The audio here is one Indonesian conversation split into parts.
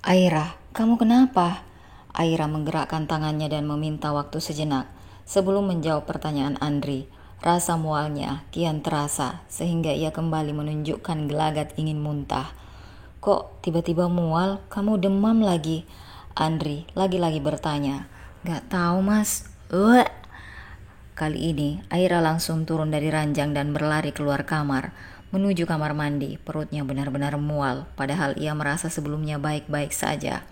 Aira, kamu kenapa? Aira menggerakkan tangannya dan meminta waktu sejenak sebelum menjawab pertanyaan Andri. Rasa mualnya kian terasa sehingga ia kembali menunjukkan gelagat ingin muntah. Kok tiba-tiba mual? Kamu demam lagi? Andri lagi-lagi bertanya. Gak tahu mas. Kali ini, Aira langsung turun dari ranjang dan berlari keluar kamar, menuju kamar mandi. Perutnya benar-benar mual, padahal ia merasa sebelumnya baik-baik saja.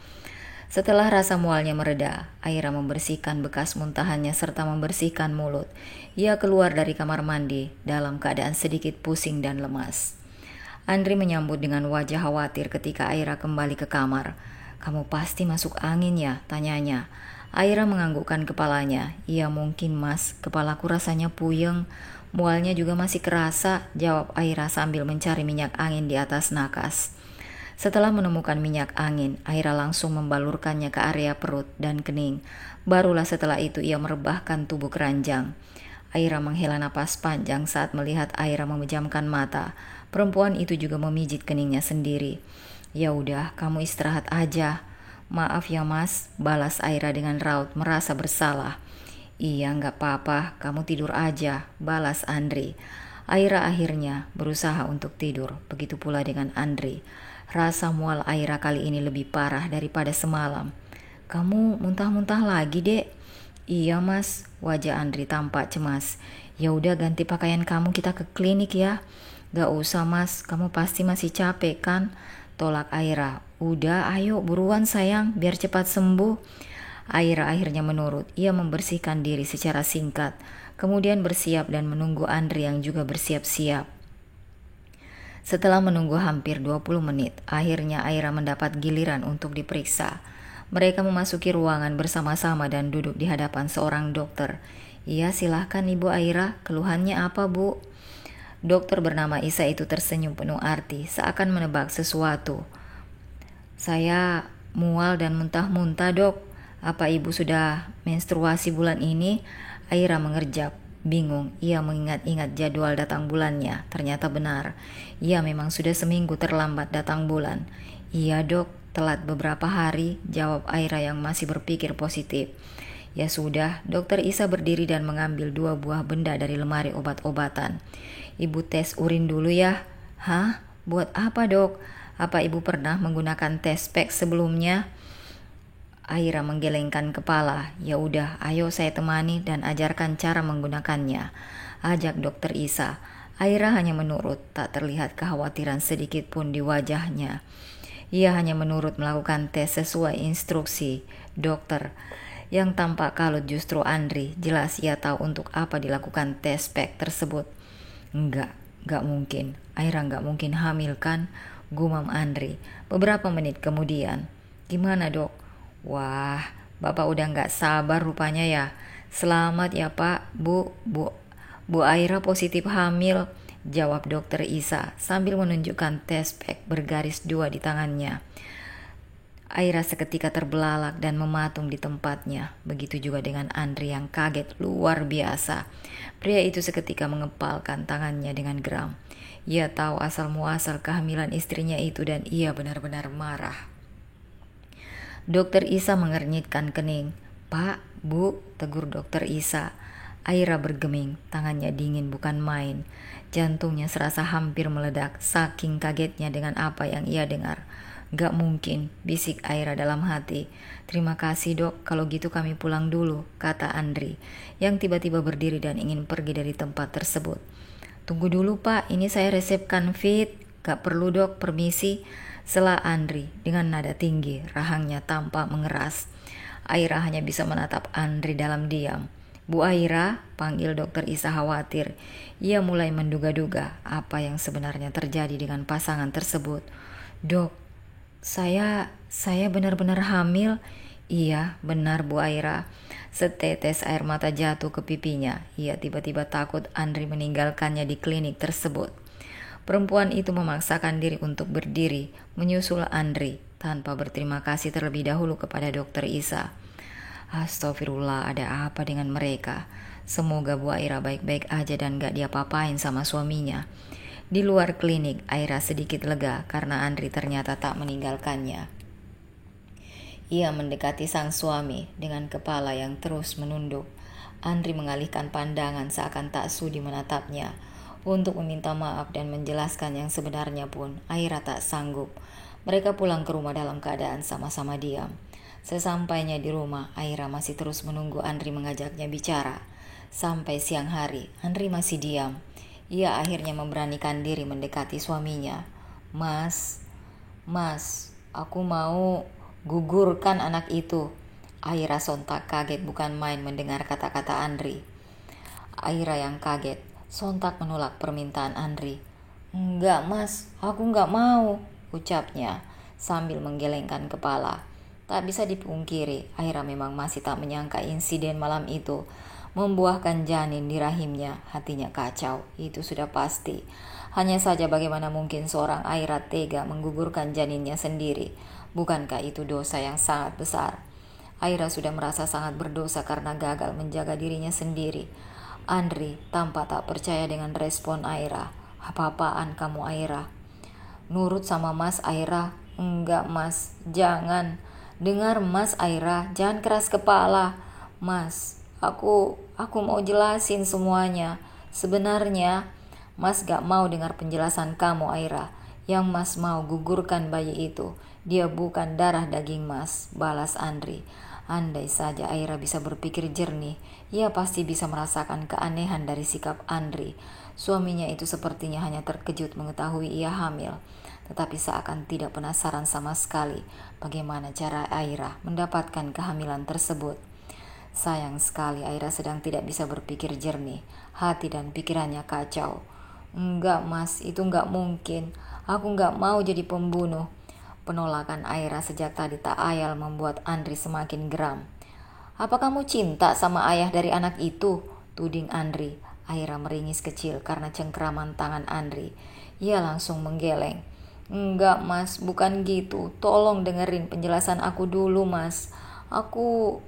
Setelah rasa mualnya mereda, Aira membersihkan bekas muntahannya serta membersihkan mulut. Ia keluar dari kamar mandi dalam keadaan sedikit pusing dan lemas. Andri menyambut dengan wajah khawatir ketika Aira kembali ke kamar. Kamu pasti masuk angin ya? Tanyanya. Aira menganggukkan kepalanya. Iya mungkin mas, kepalaku rasanya puyeng. Mualnya juga masih kerasa, jawab Aira sambil mencari minyak angin di atas nakas. Setelah menemukan minyak angin, Aira langsung membalurkannya ke area perut dan kening. Barulah setelah itu ia merebahkan tubuh keranjang. Aira menghela napas panjang saat melihat Aira memejamkan mata. Perempuan itu juga memijit keningnya sendiri. Ya udah, kamu istirahat aja. Maaf ya mas, balas Aira dengan raut merasa bersalah. Iya nggak apa-apa, kamu tidur aja, balas Andri. Aira akhirnya berusaha untuk tidur, begitu pula dengan Andri. Rasa mual Aira kali ini lebih parah daripada semalam. Kamu muntah-muntah lagi dek? Iya mas, wajah Andri tampak cemas. Ya udah ganti pakaian kamu, kita ke klinik ya. Gak usah mas, kamu pasti masih capek kan? Tolak Aira. Udah ayo buruan sayang, biar cepat sembuh. Aira akhirnya menurut. Ia membersihkan diri secara singkat, kemudian bersiap dan menunggu Andri yang juga bersiap-siap. Setelah menunggu hampir 20 menit, akhirnya Aira mendapat giliran untuk diperiksa. Mereka memasuki ruangan bersama-sama dan duduk di hadapan seorang dokter. Iya silahkan Ibu Aira, keluhannya apa Bu? Dokter bernama Isa itu tersenyum penuh arti, seakan menebak sesuatu. Saya mual dan muntah-muntah dok. Apa ibu sudah menstruasi bulan ini? Aira mengerjap. Bingung, ia mengingat-ingat jadwal datang bulannya. Ternyata benar, ia memang sudah seminggu terlambat datang bulan. Iya dok, telat beberapa hari, jawab Aira yang masih berpikir positif. Ya sudah, dokter Isa berdiri dan mengambil 2 buah benda dari lemari obat-obatan. Ibu tes urin dulu ya. Hah? Buat apa dok? Apa ibu pernah menggunakan tes pack sebelumnya? Aira menggelengkan kepala. Ya udah, ayo saya temani dan ajarkan cara menggunakannya, ajak dokter Isa. Aira hanya menurut, tak terlihat kekhawatiran sedikit pun di wajahnya. Ia hanya menurut melakukan tes sesuai instruksi dokter. Yang tampak kalut justru Andri. Jelas ia tahu untuk apa dilakukan tes pack tersebut. Enggak mungkin. Aira enggak mungkin hamil kan? Gumam Andri. Beberapa menit kemudian. Gimana dok? Wah, bapak udah enggak sabar rupanya ya. Selamat ya pak, Bu Aira positif hamil, jawab dokter Isa sambil menunjukkan tes pack bergaris 2 di tangannya. Aira seketika terbelalak dan mematung di tempatnya. Begitu juga dengan Andri yang kaget luar biasa. Pria itu seketika mengepalkan tangannya dengan geram. Ia tahu asal muasal kehamilan istrinya itu dan ia benar-benar marah. Dokter Isa mengernyitkan kening. Pak, Bu, tegur dokter Isa. Aira bergeming, tangannya dingin bukan main. Jantungnya serasa hampir meledak saking kagetnya dengan apa yang ia dengar. Gak mungkin, bisik Aira dalam hati. Terima kasih dok, kalau gitu kami pulang dulu, kata Andri, yang tiba-tiba berdiri dan ingin pergi dari tempat tersebut. Tunggu dulu pak, ini saya resepkan fit. Gak perlu dok, permisi, sela Andri dengan nada tinggi, rahangnya tampak mengeras. Aira hanya bisa menatap Andri dalam diam. Bu Aira, panggil dokter Isa khawatir. Ia mulai menduga-duga apa yang sebenarnya terjadi dengan pasangan tersebut. Dok, saya benar-benar hamil. Iya, benar Bu Aira. Setetes air mata jatuh ke pipinya. Ia tiba-tiba takut Andri meninggalkannya di klinik tersebut. Perempuan itu memaksakan diri untuk berdiri, menyusul Andri, tanpa berterima kasih terlebih dahulu kepada dokter Isa. Astagfirullah, ada apa dengan mereka? Semoga Bu Aira baik-baik aja dan gak diapa-apain sama suaminya. Di luar klinik, Aira sedikit lega karena Andri ternyata tak meninggalkannya. Ia mendekati sang suami dengan kepala yang terus menunduk. Andri mengalihkan pandangan seakan tak sudi menatapnya. Untuk meminta maaf dan menjelaskan yang sebenarnya pun, Aira tak sanggup. Mereka pulang ke rumah dalam keadaan sama-sama diam. Sesampainya di rumah, Aira masih terus menunggu Andri mengajaknya bicara. Sampai siang hari, Andri masih diam. Ia akhirnya memberanikan diri mendekati suaminya. Mas, aku mau gugurkan anak itu. Aira sontak kaget bukan main mendengar kata-kata Andri. Aira yang kaget sontak menolak permintaan Andri. Enggak mas, aku enggak mau, ucapnya sambil menggelengkan kepala. Tak bisa dipungkiri, Aira memang masih tak menyangka insiden malam itu membuahkan janin di rahimnya. Hatinya kacau, itu sudah pasti. Hanya saja bagaimana mungkin seorang Aira tega menggugurkan janinnya sendiri. Bukankah itu dosa yang sangat besar? Aira sudah merasa sangat berdosa karena gagal menjaga dirinya sendiri. Andri tampak tak percaya dengan respon Aira. Apa-apaan kamu Aira? Nurut sama mas Aira? Enggak mas, jangan. Dengar mas Aira, jangan keras kepala. Mas, aku mau jelasin semuanya. Sebenarnya mas gak mau dengar penjelasan kamu Aira. Yang mas mau gugurkan bayi itu. Dia bukan darah daging mas, balas Andri. Andai saja Aira bisa berpikir jernih, ia pasti bisa merasakan keanehan dari sikap Andri. Suaminya itu sepertinya hanya terkejut mengetahui ia hamil, tetapi seakan tidak penasaran sama sekali bagaimana cara Aira mendapatkan kehamilan tersebut. Sayang sekali Aira sedang tidak bisa berpikir jernih, hati dan pikirannya kacau. Enggak mas, itu enggak mungkin. Aku enggak mau jadi pembunuh. Penolakan Aira sejak tadi tak ayal membuat Andri semakin geram. Apa kamu cinta sama ayah dari anak itu? Tuding Andri. Aira meringis kecil karena cengkeraman tangan Andri. Ia langsung menggeleng. Enggak mas, bukan gitu. Tolong dengerin penjelasan aku dulu mas. Aku...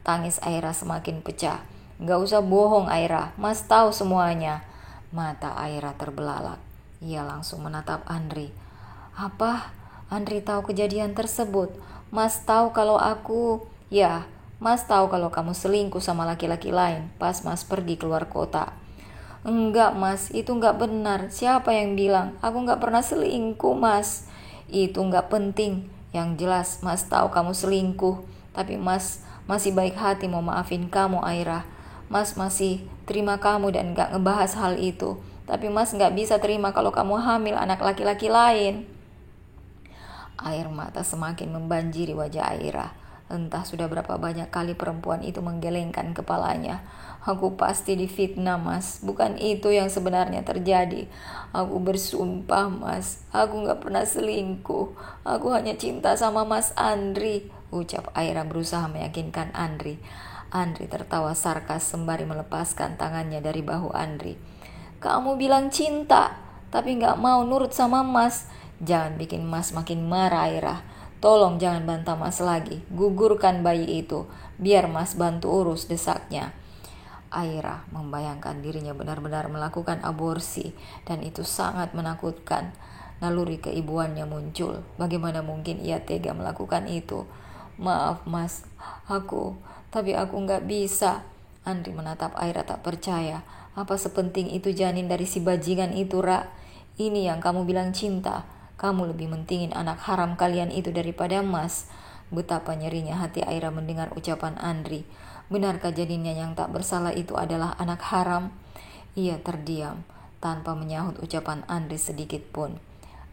Tangis Aira semakin pecah. Gak usah bohong Aira, mas tahu semuanya. Mata Aira terbelalak. Ia langsung menatap Andri. Apa? Andri tahu kejadian tersebut. Mas tahu kalau aku... Ya, mas tahu kalau kamu selingkuh sama laki-laki lain pas mas pergi keluar kota. Enggak mas, itu enggak benar. Siapa yang bilang? Aku enggak pernah selingkuh mas. Itu enggak penting. Yang jelas mas tahu kamu selingkuh. Tapi mas masih baik hati mau maafin kamu Aira. Mas masih terima kamu dan enggak ngebahas hal itu. Tapi mas enggak bisa terima kalau kamu hamil anak laki-laki lain. Air mata semakin membanjiri wajah Aira. Entah sudah berapa banyak kali perempuan itu menggelengkan kepalanya. Aku pasti difitnah mas, bukan itu yang sebenarnya terjadi. Aku bersumpah mas, aku gak pernah selingkuh. Aku hanya cinta sama mas Andri, ucap Aira berusaha meyakinkan Andri. Andri tertawa sarkas sembari melepaskan tangannya dari bahu Andri. Kamu bilang cinta, tapi gak mau nurut sama mas. Jangan bikin mas makin marah Aira. Tolong jangan bantah mas lagi. Gugurkan bayi itu. Biar mas bantu urus, desaknya. Aira membayangkan dirinya benar-benar melakukan aborsi. Dan itu sangat menakutkan. Naluri keibuannya muncul. Bagaimana mungkin ia tega melakukan itu? Maaf mas, tapi aku gak bisa. Andri menatap Aira tak percaya. Apa sepenting itu janin dari si bajingan itu Ra? Ini yang kamu bilang cinta. Kamu lebih mentingin anak haram kalian itu daripada mas. Betapa nyerinya hati Aira mendengar ucapan Andri. Benarkah janinnya yang tak bersalah itu adalah anak haram? Ia terdiam tanpa menyahut ucapan Andri sedikit pun.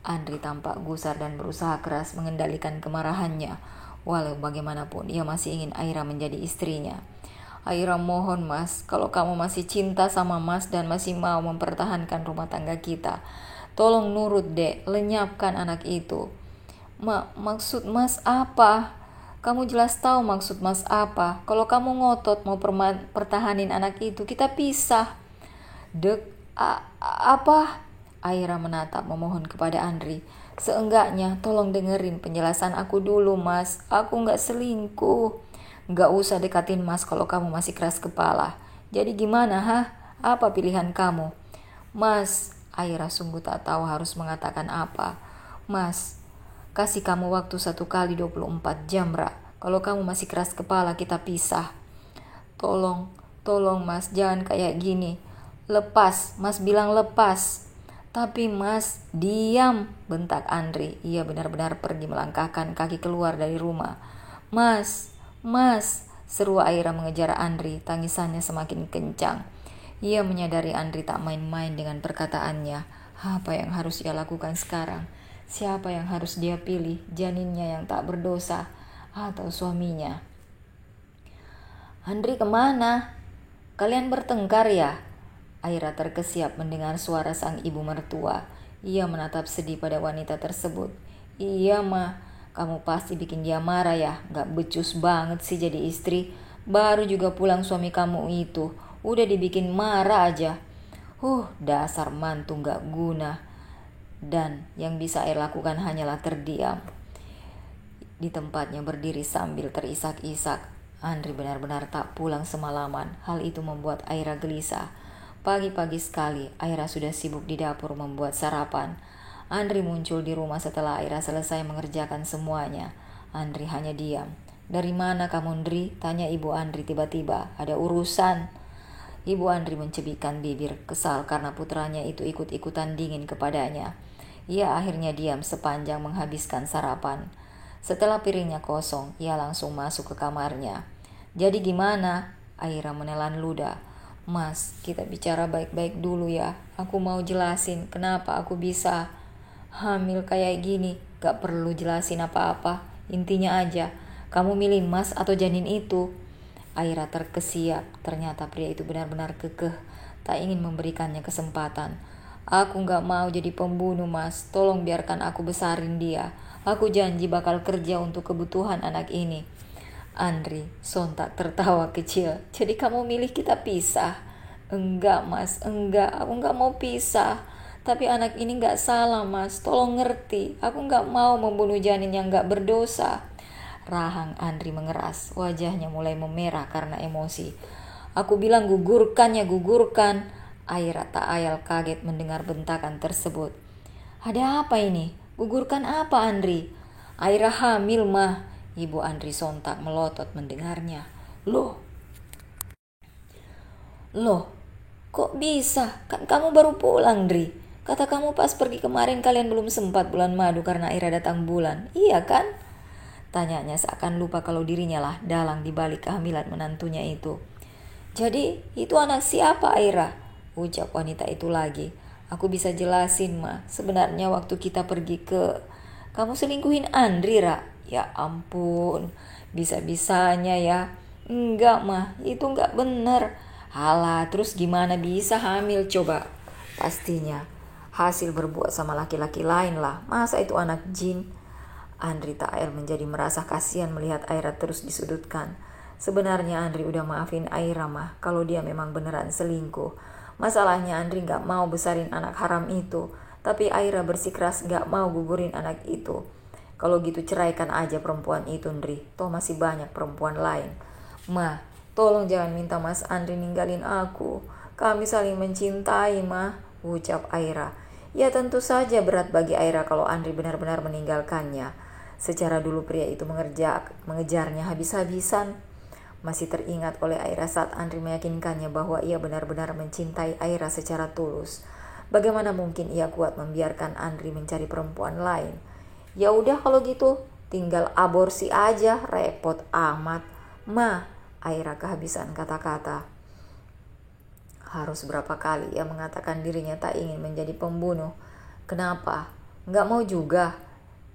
Andri tampak gusar dan berusaha keras mengendalikan kemarahannya. Walau bagaimanapun ia masih ingin Aira menjadi istrinya. Aira mohon mas, kalau kamu masih cinta sama mas dan masih mau mempertahankan rumah tangga kita, tolong nurut dek, lenyapkan anak itu. Maksud mas apa? Kamu jelas tahu maksud mas apa. Kalau kamu ngotot mau pertahanin anak itu, kita pisah. Apa? Aira menatap memohon kepada Andri. Seenggaknya tolong dengerin penjelasan aku dulu mas. Aku gak selingkuh. Gak usah dekatin mas kalau kamu masih keras kepala. Jadi gimana Apa pilihan kamu? Mas, Aira sungguh tak tahu harus mengatakan apa. Mas, Kasih kamu waktu 1 kali 24 jam, Ra. Kalau kamu masih keras kepala, kita pisah. Tolong Mas, jangan kayak gini. Lepas, Mas bilang lepas. Tapi Mas, diam, bentak Andri. Ia benar-benar pergi melangkahkan kaki keluar dari rumah. Mas, seru Aira mengejar Andri, tangisannya semakin kencang. Ia menyadari Andri tak main-main dengan perkataannya. Apa yang harus ia lakukan sekarang? Siapa yang harus dia pilih? Janinnya yang tak berdosa atau suaminya? Andri kemana? Kalian bertengkar ya? Aira terkesiap mendengar suara sang ibu mertua. Ia menatap sedih pada wanita tersebut. Iya mah, kamu pasti bikin dia marah ya. Gak becus banget sih jadi istri. Baru juga pulang suami kamu itu. Udah dibikin marah aja. Dasar mantu gak guna. Dan yang bisa Aira lakukan hanyalah terdiam. Di tempatnya berdiri sambil terisak-isak. Andri benar-benar tak pulang semalaman. Hal itu membuat Aira gelisah. Pagi-pagi sekali, Aira sudah sibuk di dapur membuat sarapan. Andri muncul di rumah setelah Aira selesai mengerjakan semuanya. Andri hanya diam. Dari mana kamu, Andri? Tanya ibu Andri tiba-tiba. Ada urusan. Ibu Andri mencibikkan bibir, kesal karena putranya itu ikut-ikutan dingin kepadanya. Ia akhirnya diam sepanjang menghabiskan sarapan. Setelah piringnya kosong, ia langsung masuk ke kamarnya. Jadi gimana? Aira menelan ludah. Mas, kita bicara baik-baik dulu ya. Aku mau jelasin kenapa aku bisa hamil kayak gini. Gak perlu jelasin apa-apa. Intinya aja, kamu milih Mas atau janin itu. Aira terkesiap. Ternyata pria itu benar-benar kekeh. Tak ingin memberikannya kesempatan. Aku gak mau jadi pembunuh, Mas. Tolong biarkan aku besarin dia. Aku janji bakal kerja untuk kebutuhan anak ini. Andri sontak tertawa kecil. Jadi kamu milih kita pisah? Enggak Mas, enggak. Aku enggak mau pisah. Tapi anak ini enggak salah Mas. Tolong ngerti. Aku enggak mau membunuh janin yang enggak berdosa. Rahang Andri mengeras. Wajahnya mulai memerah karena emosi. Aku bilang gugurkan ya, gugurkan. Aira tak ayal kaget mendengar bentakan tersebut. Ada apa ini? Gugurkan apa Andri? Aira hamil mah. Ibu Andri sontak melotot mendengarnya. Loh, kok bisa? Kan kamu baru pulang, Dri. Kata kamu pas pergi kemarin kalian belum sempat bulan madu karena Aira datang bulan. Iya kan? Tanyanya seakan lupa kalau dirinya lah dalang di balik kehamilan menantunya itu. Jadi, itu anak siapa Aira? Ucap wanita itu lagi. Aku bisa jelasin, Ma. Sebenarnya waktu kita pergi ke... Kamu selingkuhin Andri, Ra? Ya ampun, bisa-bisanya ya. Enggak mah, itu enggak bener. Halah, terus gimana bisa hamil coba? Pastinya hasil berbuat sama laki-laki lain lah. Masa itu anak jin? Andri tak menjadi merasa kasihan melihat Aira terus disudutkan. Sebenarnya Andri udah maafin Aira mah kalau dia memang beneran selingkuh. Masalahnya Andri gak mau besarin anak haram itu. Tapi Aira bersikeras gak mau gugurin anak itu. Kalau gitu ceraikan aja perempuan itu, Andri. Toh masih banyak perempuan lain. Ma, tolong jangan minta Mas Andri ninggalin aku. Kami saling mencintai, Ma, ucap Aira. Ya tentu saja berat bagi Aira kalau Andri benar-benar meninggalkannya. Secara dulu pria itu mengejarnya habis-habisan. Masih teringat oleh Aira saat Andri meyakinkannya bahwa ia benar-benar mencintai Aira secara tulus. Bagaimana mungkin ia kuat membiarkan Andri mencari perempuan lain? Ya udah kalau gitu, tinggal aborsi aja, repot amat. Ma, Aira kehabisan kata-kata. Harus berapa kali ia mengatakan dirinya tak ingin menjadi pembunuh. Kenapa? Nggak mau juga.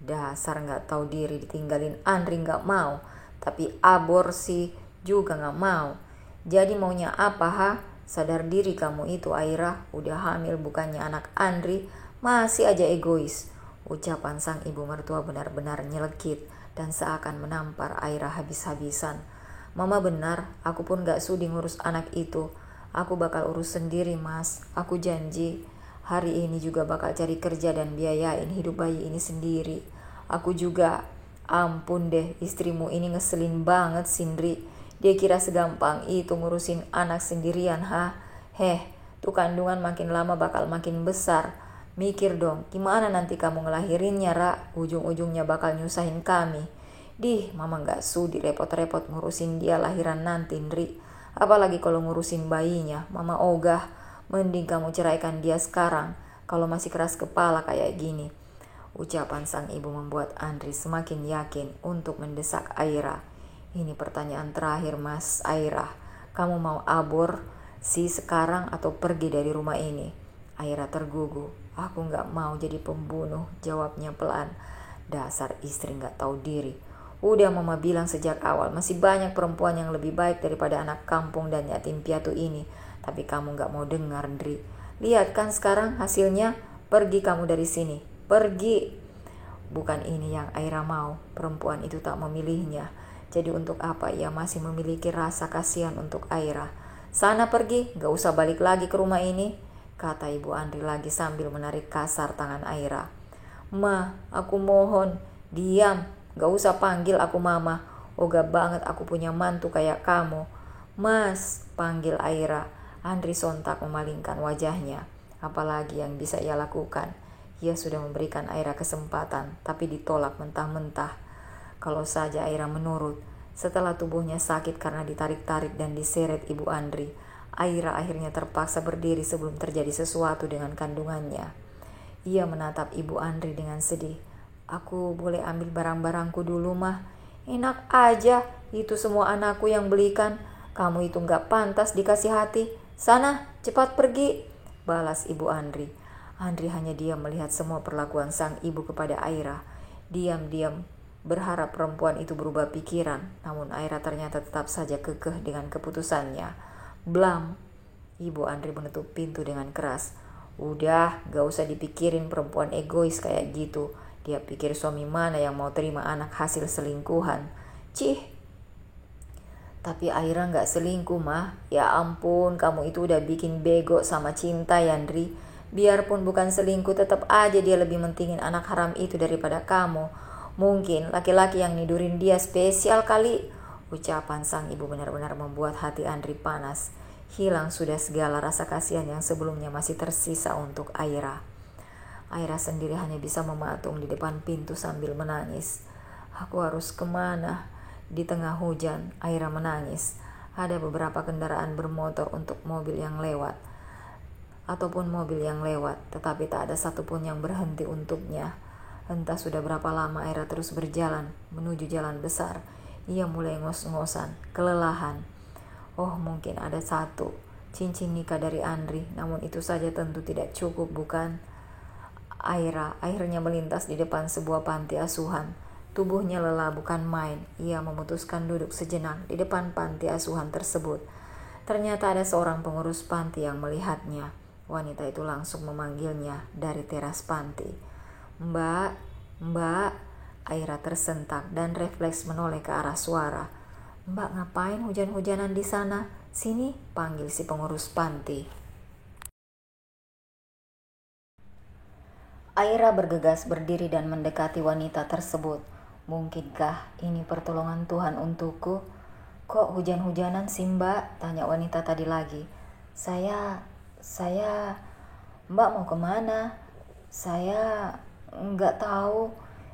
Dasar nggak tahu diri, ditinggalin Andri nggak mau. Tapi aborsi juga nggak mau. Jadi maunya apa ha? Sadar diri kamu itu Aira. Udah hamil bukannya anak Andri. Masih aja egois. Ucapan sang ibu mertua benar-benar nyelekit dan seakan menampar Aira habis-habisan. Mama benar, aku pun gak sudi ngurus anak itu. Aku bakal urus sendiri, Mas. Aku janji. Hari ini juga bakal cari kerja dan biayain hidup bayi ini sendiri. Aku juga. Ampun deh, istrimu ini ngeselin banget, Sindri. Dia kira segampang itu ngurusin anak sendirian, ha? Tuh kandungan makin lama bakal makin besar. Mikir dong, gimana nanti kamu ngelahirinnya, Ra? Ujung-ujungnya bakal nyusahin kami. Mama gak sudi repot-repot ngurusin dia lahiran nanti, Ndri. Apalagi kalau ngurusin bayinya, Mama ogah. Mending kamu ceraikan dia sekarang, kalau masih keras kepala kayak gini. Ucapan sang ibu membuat Andri semakin yakin untuk mendesak Aira. Ini pertanyaan terakhir, Mas Aira. Kamu mau aborsi sekarang atau pergi dari rumah ini? Aira tergugu. Aku gak mau jadi pembunuh, jawabnya pelan. Dasar istri gak tahu diri. Udah Mama bilang sejak awal, masih banyak perempuan yang lebih baik daripada anak kampung dan yatim piatu ini. Tapi kamu gak mau dengar, Ndri. Lihat kan sekarang hasilnya, pergi kamu dari sini. Pergi. Bukan ini yang Aira mau. Perempuan itu tak memilihnya. Jadi untuk apa ia masih memiliki rasa kasihan untuk Aira? Sana pergi, gak usah balik lagi ke rumah ini, kata Ibu Andri lagi sambil menarik kasar tangan Aira. Ma, aku mohon, diam, gak usah panggil aku Mama. Ogah banget aku punya mantu kayak kamu. Mas, panggil Aira. Andri sontak memalingkan wajahnya. Apalagi yang bisa ia lakukan? Ia sudah memberikan Aira kesempatan, tapi ditolak mentah-mentah. Kalau saja Aira menurut. Setelah tubuhnya sakit karena ditarik-tarik dan diseret Ibu Andri, Aira akhirnya terpaksa berdiri sebelum terjadi sesuatu dengan kandungannya. Ia menatap Ibu Andri dengan sedih. Aku boleh ambil barang-barangku dulu, Mah? Enak aja, itu semua anakku yang belikan. Kamu itu gak pantas dikasih hati. Sana, cepat pergi, balas Ibu Andri. Andri hanya diam melihat semua perlakuan sang ibu kepada Aira. Diam-diam berharap perempuan itu berubah pikiran, namun Aira ternyata tetap saja kekeh dengan keputusannya. Blam, Ibu Andri menutup pintu dengan keras. Udah, gak usah dipikirin perempuan egois kayak gitu. Dia pikir suami mana yang mau terima anak hasil selingkuhan. Tapi Aira gak selingkuh, Mah. Ya ampun, kamu itu udah bikin bego sama cinta, Yandri. Biarpun bukan selingkuh, tetap aja dia lebih mentingin anak haram itu daripada kamu. Mungkin laki-laki yang nidurin dia spesial kali. Ucapan sang ibu benar-benar membuat hati Andri panas. Hilang sudah segala rasa kasihan yang sebelumnya masih tersisa untuk Aira. Aira sendiri hanya bisa mematung di depan pintu sambil menangis. Aku harus kemana? Di tengah hujan, Aira menangis. Ada beberapa kendaraan bermotor untuk mobil yang lewat. Tetapi tak ada satupun yang berhenti untuknya. Entah sudah berapa lama Aira terus berjalan menuju jalan besar. Ia mulai ngos-ngosan, kelelahan. Oh, mungkin ada satu cincin nikah dari Andri, namun itu saja tentu tidak cukup, bukan? Aira akhirnya melintas di depan sebuah panti asuhan. Tubuhnya lelah bukan main. Ia memutuskan duduk sejenak di depan panti asuhan tersebut. Ternyata ada seorang pengurus panti yang melihatnya. Wanita itu langsung memanggilnya dari teras panti. Mbak, Aira tersentak dan refleks menoleh ke arah suara. Mbak ngapain hujan-hujanan di sana? Sini, panggil si pengurus panti. Aira bergegas berdiri dan mendekati wanita tersebut. Mungkinkah ini pertolongan Tuhan untukku? Kok hujan-hujanan sih, Mbak? Tanya wanita tadi lagi. Saya, Mbak mau kemana? Saya enggak tahu.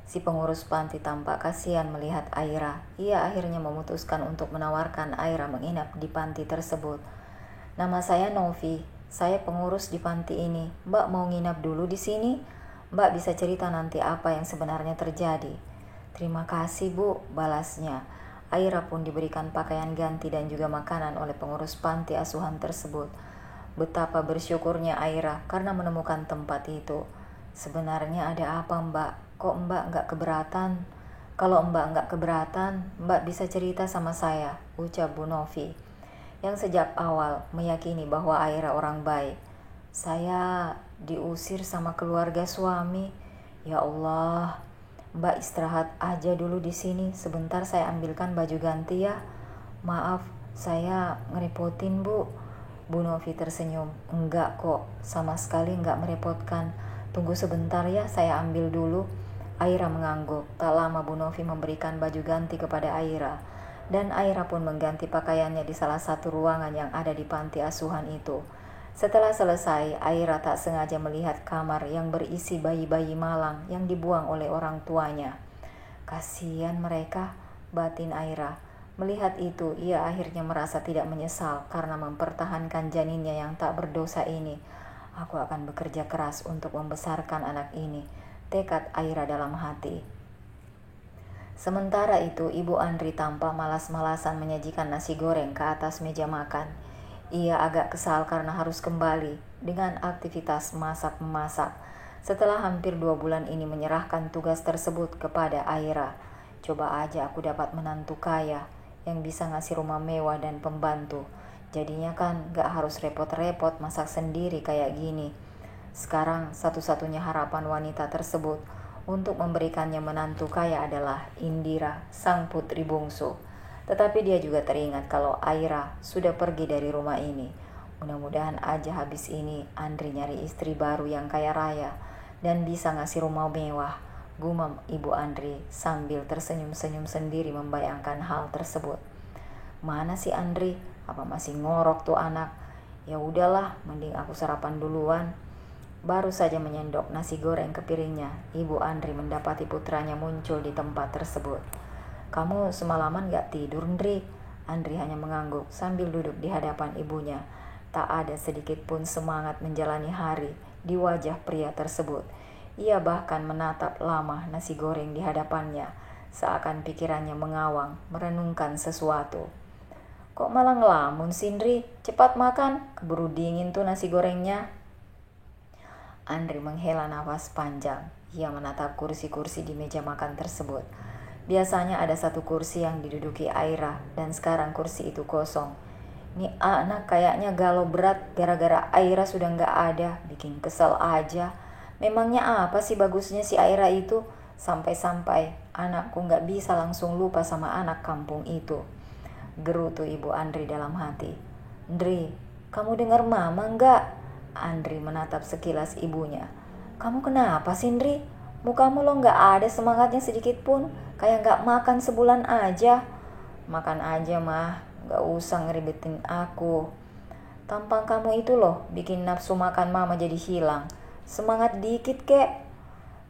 Si pengurus panti tampak kasihan melihat Aira. Ia akhirnya memutuskan untuk menawarkan Aira menginap di panti tersebut. Nama saya Novi. Saya pengurus di panti ini. Mbak mau nginap dulu di sini? Mbak bisa cerita nanti apa yang sebenarnya terjadi. Terima kasih, Bu, balasnya. Aira pun diberikan pakaian ganti dan juga makanan oleh pengurus panti asuhan tersebut. Betapa bersyukurnya Aira karena menemukan tempat itu. Sebenarnya ada apa, Mbak? Kok Mbak nggak keberatan? Kalau Mbak nggak keberatan, Mbak bisa cerita sama saya, ucap Bu Novi, yang sejak awal meyakini bahwa Aira orang baik. Saya diusir sama keluarga suami. Ya Allah, Mbak istirahat aja dulu di sini. Sebentar saya ambilkan baju ganti ya. Maaf, saya ngerepotin, Bu. Bu Novi tersenyum. Enggak kok, sama sekali enggak merepotkan. Tunggu sebentar ya, saya ambil dulu. Aira mengangguk. Tak lama Bu Novi memberikan baju ganti kepada Aira. Dan Aira pun mengganti pakaiannya di salah satu ruangan yang ada di panti asuhan itu. Setelah selesai, Aira tak sengaja melihat kamar yang berisi bayi-bayi malang yang dibuang oleh orang tuanya. Kasihan mereka, batin Aira. Melihat itu, ia akhirnya merasa tidak menyesal karena mempertahankan janinnya yang tak berdosa ini. Aku akan bekerja keras untuk membesarkan anak ini, tekad Aira dalam hati. Sementara itu, Ibu Andri tampak malas-malasan menyajikan nasi goreng ke atas meja makan. Ia agak kesal karena harus kembali dengan aktivitas masak-memasak. Setelah hampir 2 bulan ini menyerahkan tugas tersebut kepada Aira. Coba aja aku dapat menantu kaya yang bisa ngasih rumah mewah dan pembantu. Jadinya kan gak harus repot-repot masak sendiri kayak gini. Sekarang satu-satunya harapan wanita tersebut untuk memberikannya menantu kaya adalah Indira, sang putri bungsu. Tetapi dia juga teringat kalau Aira sudah pergi dari rumah ini. Mudah-mudahan aja habis ini Andri nyari istri baru yang kaya raya dan bisa ngasih rumah mewah, gumam Ibu Andri sambil tersenyum-senyum sendiri membayangkan hal tersebut. Mana si Andri? Apa masih ngorok tuh anak? Ya udahlah, mending aku sarapan duluan. Baru saja menyendok nasi goreng ke piringnya, Ibu Andri mendapati putranya muncul di tempat tersebut. Kamu semalaman gak tidur, Ndri? Andri hanya mengangguk sambil duduk di hadapan ibunya. Tak ada sedikit pun semangat menjalani hari di wajah pria tersebut. Ia bahkan menatap lama nasi goreng di hadapannya, seakan pikirannya mengawang, merenungkan sesuatu. Kok malah ngelamun sih, Ndri? Cepat makan, keburu dingin tuh nasi gorengnya. Andri menghela nafas panjang. Ia menatap kursi-kursi di meja makan tersebut. Biasanya ada satu kursi yang diduduki Aira dan sekarang kursi itu kosong. Ini anak kayaknya galau berat gara-gara Aira sudah gak ada, bikin kesel aja. Memangnya apa sih bagusnya si Aira itu? Sampai-sampai anakku gak bisa langsung lupa sama anak kampung itu. Gerutu Ibu Andri dalam hati. Ndri, kamu dengar mama gak? Andri menatap sekilas ibunya. Kamu kenapa sih, Ndri? Mukamu lo gak ada semangatnya sedikit pun. Kayak gak makan sebulan aja. Makan aja mah, gak usah ngeribetin aku. Tampang kamu itu loh bikin nafsu makan mama jadi hilang. Semangat dikit kek.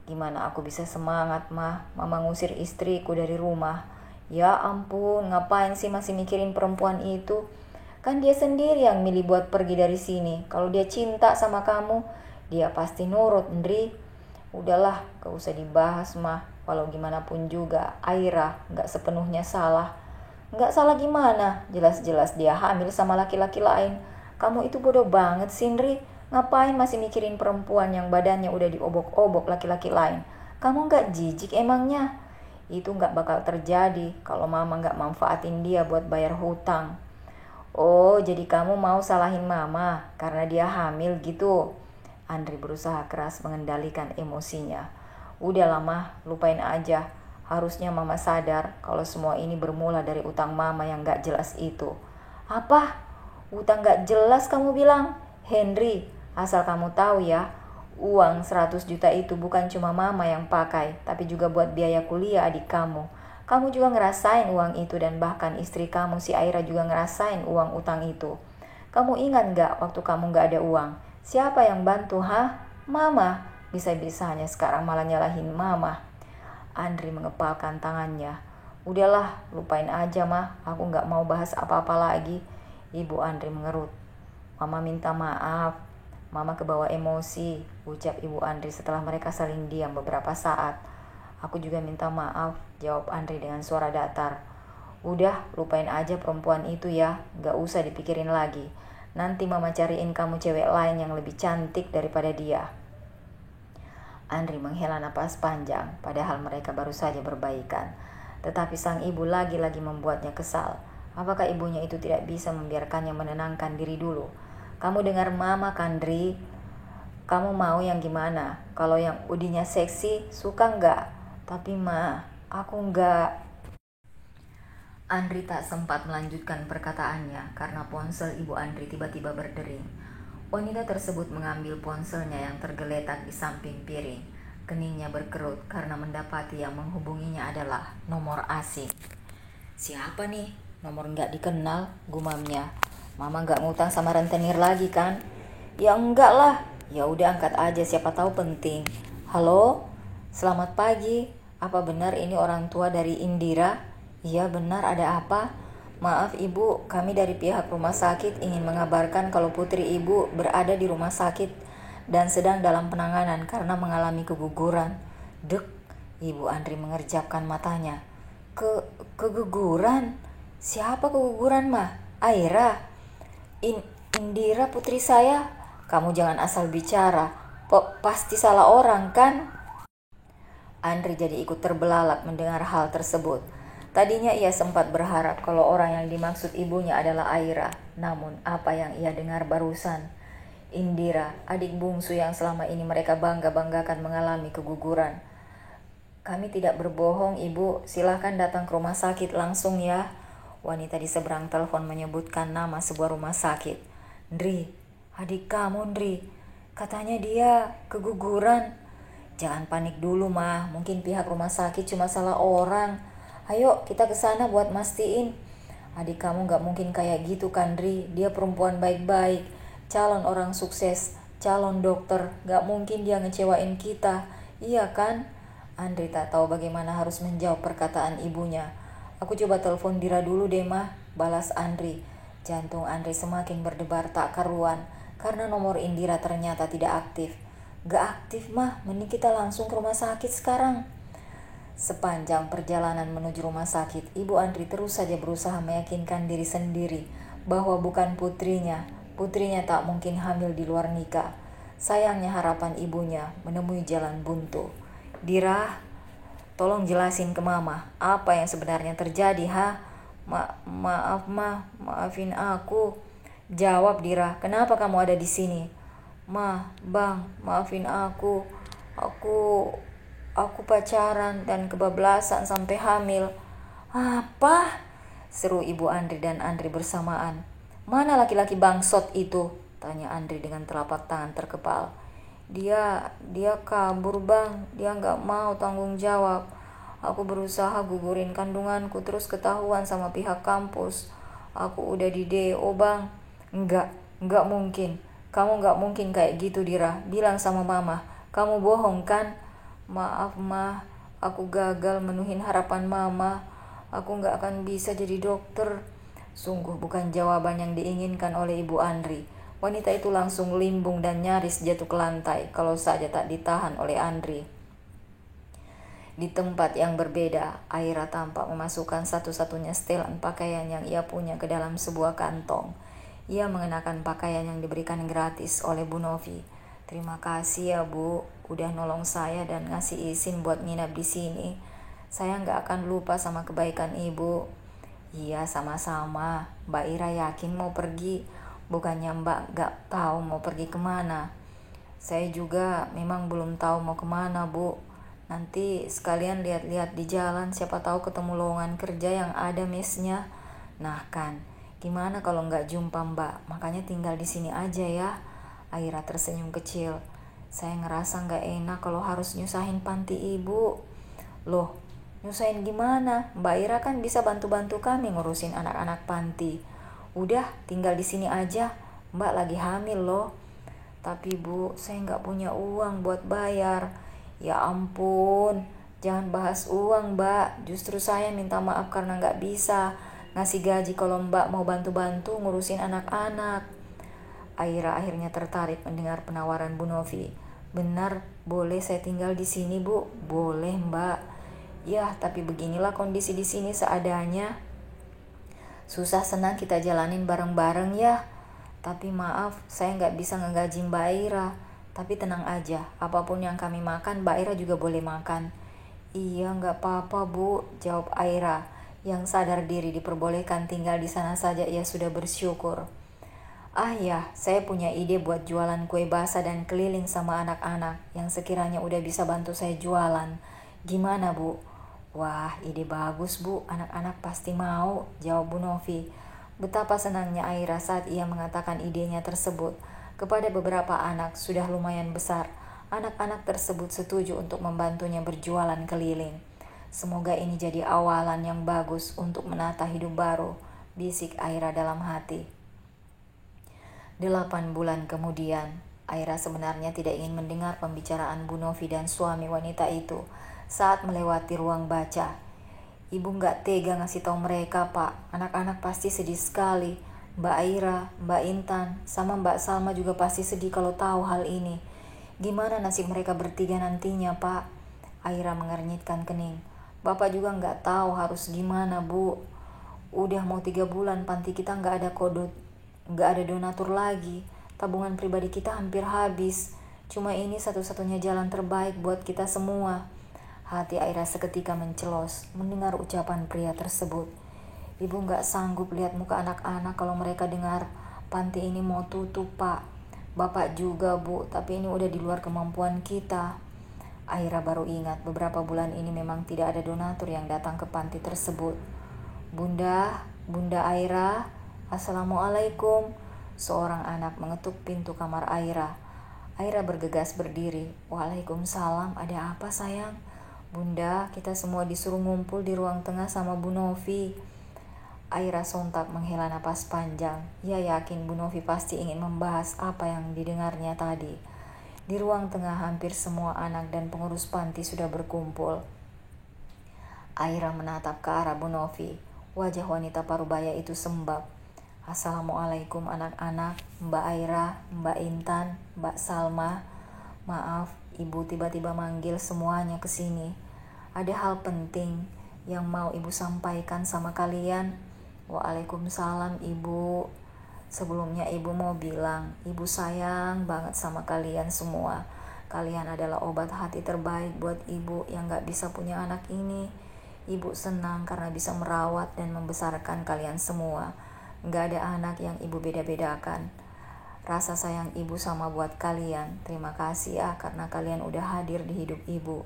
Gimana aku bisa semangat mah? Mama ngusir istriku dari rumah. Ya ampun, ngapain sih masih mikirin perempuan itu? Kan dia sendiri yang milih buat pergi dari sini. Kalau dia cinta sama kamu, dia pasti nurut, Ndri. Udahlah, gak usah dibahas mah. Walau gimana pun juga, Aira gak sepenuhnya salah. Gak salah gimana? Jelas-jelas dia hamil sama laki-laki lain. Kamu itu bodoh banget sih, Ndri. Ngapain masih mikirin perempuan yang badannya udah diobok-obok laki-laki lain? Kamu gak jijik emangnya? Itu gak bakal terjadi kalau mama gak manfaatin dia buat bayar hutang. Oh, jadi kamu mau salahin mama karena dia hamil gitu? Andri berusaha keras mengendalikan emosinya. Udah lama, lupain aja. Harusnya mama sadar kalau semua ini bermula dari utang mama yang gak jelas itu. Apa? Utang gak jelas kamu bilang? Henry, asal kamu tahu ya, uang 100 juta itu bukan cuma mama yang pakai, tapi juga buat biaya kuliah adik kamu. Kamu juga ngerasain uang itu dan bahkan istri kamu si Aira juga ngerasain uang utang itu. Kamu ingat gak waktu kamu gak ada uang? Siapa yang bantu, ha? Mama. Bisa-bisanya sekarang malah nyalahin mama. Andri mengepalkan tangannya. Udahlah, lupain aja mah. Aku gak mau bahas apa-apa lagi. Ibu Andri mengerut. Mama minta maaf. Mama kebawa emosi, ucap Ibu Andri setelah mereka saling diam beberapa saat. Aku juga minta maaf, jawab Andri dengan suara datar. Udah, lupain aja perempuan itu ya. Gak usah dipikirin lagi. Nanti mama cariin kamu cewek lain yang lebih cantik daripada dia. Andri menghela napas panjang, padahal mereka baru saja berbaikan. Tetapi sang ibu lagi-lagi membuatnya kesal. Apakah ibunya itu tidak bisa membiarkannya menenangkan diri dulu? Kamu dengar mama kan, Ndri? Kamu mau yang gimana? Kalau yang udinya seksi, suka nggak? Tapi ma, aku nggak. Andri tak sempat melanjutkan perkataannya karena ponsel Ibu Andri tiba-tiba berdering. Wanita tersebut mengambil ponselnya yang tergeletak di samping piring. Keningnya berkerut karena mendapati yang menghubunginya adalah nomor asing. Siapa nih? Nomor nggak dikenal, gumamnya. Mama nggak ngutang sama rentenir lagi kan? Ya enggak lah. Ya udah angkat aja, siapa tahu penting. Halo, selamat pagi. Apa benar ini orang tua dari Indira? Iya benar, ada apa? Maaf ibu, kami dari pihak rumah sakit ingin mengabarkan kalau putri ibu berada di rumah sakit dan sedang dalam penanganan karena mengalami keguguran. Dek, ibu Andri mengerjapkan matanya. Keguguran? Siapa keguguran mah? Aira? Indira putri saya. Kamu jangan asal bicara. Pasti salah orang kan? Andri jadi ikut terbelalak mendengar hal tersebut. Tadinya ia sempat berharap kalau orang yang dimaksud ibunya adalah Aira. Namun apa yang ia dengar barusan? Indira, adik bungsu yang selama ini mereka bangga-banggakan mengalami keguguran. Kami tidak berbohong ibu, silahkan datang ke rumah sakit langsung ya. Wanita di seberang telepon menyebutkan nama sebuah rumah sakit. Ndri, adik kamu Ndri, katanya dia keguguran. Jangan panik dulu mah, mungkin pihak rumah sakit cuma salah orang. Ayo kita ke sana buat mastiin. Adik kamu gak mungkin kayak gitu kan Ndri, dia perempuan baik-baik, calon orang sukses, calon dokter, gak mungkin dia ngecewain kita, iya kan? Andri tak tahu bagaimana harus menjawab perkataan ibunya. Aku coba telepon Dira dulu deh mah, balas Andri. Jantung Andri semakin berdebar tak karuan karena nomor Indira ternyata tidak aktif. Gak aktif mah, mending kita langsung ke rumah sakit sekarang. Sepanjang perjalanan menuju rumah sakit, Ibu Andri terus saja berusaha meyakinkan diri sendiri bahwa bukan putrinya. Putrinya tak mungkin hamil di luar nikah. Sayangnya harapan ibunya menemui jalan buntu. Dira, tolong jelasin ke mama apa yang sebenarnya terjadi, ha? Maaf mah, maafin aku. Jawab Dira, kenapa kamu ada di sini? Ma, bang, maafin aku. Aku pacaran dan kebablasan sampai hamil. Apa? Seru Ibu Andri dan Andri bersamaan. Mana laki-laki bangsot itu? Tanya Andri dengan telapak tangan terkepal. Dia kabur bang, dia gak mau tanggung jawab. Aku berusaha gugurin kandunganku terus ketahuan sama pihak kampus. Aku udah di DO bang. Enggak mungkin. Kamu gak mungkin kayak gitu Dira. Bilang sama mama, kamu bohong kan? Maaf mah, aku gagal menuhin harapan mama. Aku gak akan bisa jadi dokter. Sungguh bukan jawaban yang diinginkan oleh Ibu Andri. Wanita itu langsung limbung dan nyaris jatuh ke lantai kalau saja tak ditahan oleh Andri. Di tempat yang berbeda, Aira tampak memasukkan satu-satunya setelan pakaian yang ia punya ke dalam sebuah kantong. Ia mengenakan pakaian yang diberikan gratis oleh Bu Novi. Terima kasih ya Bu, udah nolong saya dan ngasih izin buat nginap di sini. Saya gak akan lupa sama kebaikan Ibu. Iya sama-sama, Mbak Ira yakin mau pergi. Bukannya Mbak gak tahu mau pergi kemana. Saya juga memang belum tahu mau kemana Bu. Nanti sekalian lihat-lihat di jalan, siapa tahu ketemu lowongan kerja yang ada mesnya. Nah kan, gimana kalau nggak jumpa Mbak? Makanya tinggal di sini aja ya. Aira tersenyum kecil. Saya ngerasa nggak enak kalau harus nyusahin panti Ibu. Loh, nyusahin gimana? Mbak Ira kan bisa bantu-bantu kami ngurusin anak-anak panti. Udah, tinggal di sini aja. Mbak lagi hamil loh. Tapi Bu, saya nggak punya uang buat bayar. Ya ampun, jangan bahas uang Mbak. Justru saya minta maaf karena nggak bisa ngasih gaji kalau Mbak mau bantu-bantu ngurusin anak-anak. Aira akhirnya tertarik mendengar penawaran Bu Novi. Benar, boleh saya tinggal di sini Bu? Boleh Mbak. Ya, tapi beginilah kondisi di sini seadanya. Susah senang kita jalanin bareng-bareng ya. Tapi maaf, saya nggak bisa ngegaji Mbak Aira. Tapi tenang aja, apapun yang kami makan, Mbak Aira juga boleh makan. Iya, nggak apa-apa Bu, jawab Aira. Yang sadar diri diperbolehkan tinggal di sana saja, ia sudah bersyukur. Ah ya, saya punya ide buat jualan kue basah dan keliling sama anak-anak yang sekiranya udah bisa bantu saya jualan. Gimana Bu? Wah, ide bagus Bu, anak-anak pasti mau, jawab Bu Novi. Betapa senangnya Aira saat ia mengatakan idenya tersebut. Kepada beberapa anak sudah lumayan besar, anak-anak tersebut setuju untuk membantunya berjualan keliling. Semoga ini jadi awalan yang bagus untuk menata hidup baru, bisik Aira dalam hati. 8 bulan kemudian, Aira sebenarnya tidak ingin mendengar pembicaraan Bu Novi dan suami wanita itu saat melewati ruang baca. Ibu nggak tega ngasih tahu mereka, Pak. Anak-anak pasti sedih sekali. Mbak Aira, Mbak Intan, sama Mbak Salma juga pasti sedih kalau tahu hal ini. Gimana nasib mereka bertiga nantinya, Pak? Aira mengernyitkan kening. Bapak juga nggak tahu harus gimana, Bu. Udah mau 3 bulan panti kita nggak ada nggak ada donatur lagi. Tabungan pribadi kita hampir habis. Cuma ini satu-satunya jalan terbaik buat kita semua. Hati Aira seketika mencelos mendengar ucapan pria tersebut. Ibu nggak sanggup lihat muka anak-anak kalau mereka dengar panti ini mau tutup, Pak. Bapak juga, Bu, tapi ini udah di luar kemampuan kita. Aira baru ingat beberapa bulan ini memang tidak ada donatur yang datang ke panti tersebut. Bunda Aira, Assalamualaikum. Seorang anak mengetuk pintu kamar Aira. Aira bergegas berdiri. Waalaikumsalam, ada apa sayang? Bunda, kita semua disuruh ngumpul di ruang tengah sama Bu Novi. Aira sontak menghela napas panjang. Ia yakin Bu Novi pasti ingin membahas apa yang didengarnya tadi. Di ruang tengah hampir semua anak dan pengurus panti sudah berkumpul. Aira menatap ke arah Bu Novi. Wajah wanita parubaya itu sembab. Assalamualaikum anak-anak, Mbak Aira, Mbak Intan, Mbak Salma. Maaf, Ibu tiba-tiba manggil semuanya ke sini. Ada hal penting yang mau Ibu sampaikan sama kalian. Waalaikumsalam, Ibu. Sebelumnya Ibu mau bilang, Ibu sayang banget sama kalian semua. Kalian adalah obat hati terbaik buat Ibu yang gak bisa punya anak ini. Ibu senang karena bisa merawat dan membesarkan kalian semua. Gak ada anak yang Ibu beda-bedakan. Rasa sayang Ibu sama buat kalian. Terima kasih ya karena kalian udah hadir di hidup Ibu.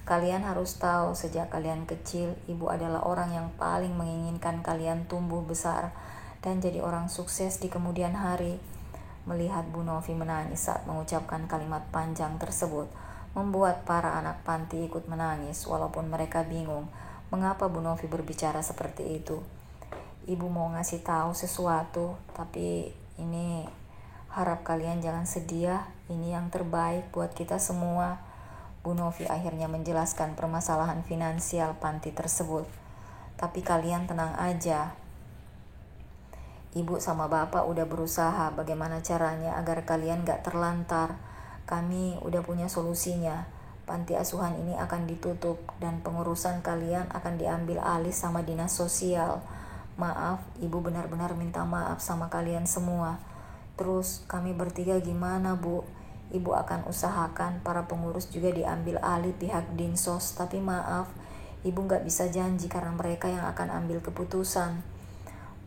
Kalian harus tahu sejak kalian kecil, Ibu adalah orang yang paling menginginkan kalian tumbuh besar dan jadi orang sukses di kemudian hari. Melihat Bu Novi menangis saat mengucapkan kalimat panjang tersebut, membuat para anak panti ikut menangis walaupun mereka bingung mengapa Bu Novi berbicara seperti itu. Ibu mau ngasih tahu sesuatu, tapi ini harap kalian jangan sedih ya. Ini yang terbaik buat kita semua. Bu Novi akhirnya menjelaskan permasalahan finansial panti tersebut. Tapi kalian tenang aja. Ibu sama Bapak udah berusaha bagaimana caranya agar kalian gak terlantar. Kami udah punya solusinya. Panti asuhan ini akan ditutup dan pengurusan kalian akan diambil alih sama dinas sosial. Maaf, Ibu benar-benar minta maaf sama kalian semua. Terus kami bertiga gimana, Bu? Ibu akan usahakan para pengurus juga diambil alih pihak Dinsos. Tapi maaf, Ibu gak bisa janji karena mereka yang akan ambil keputusan.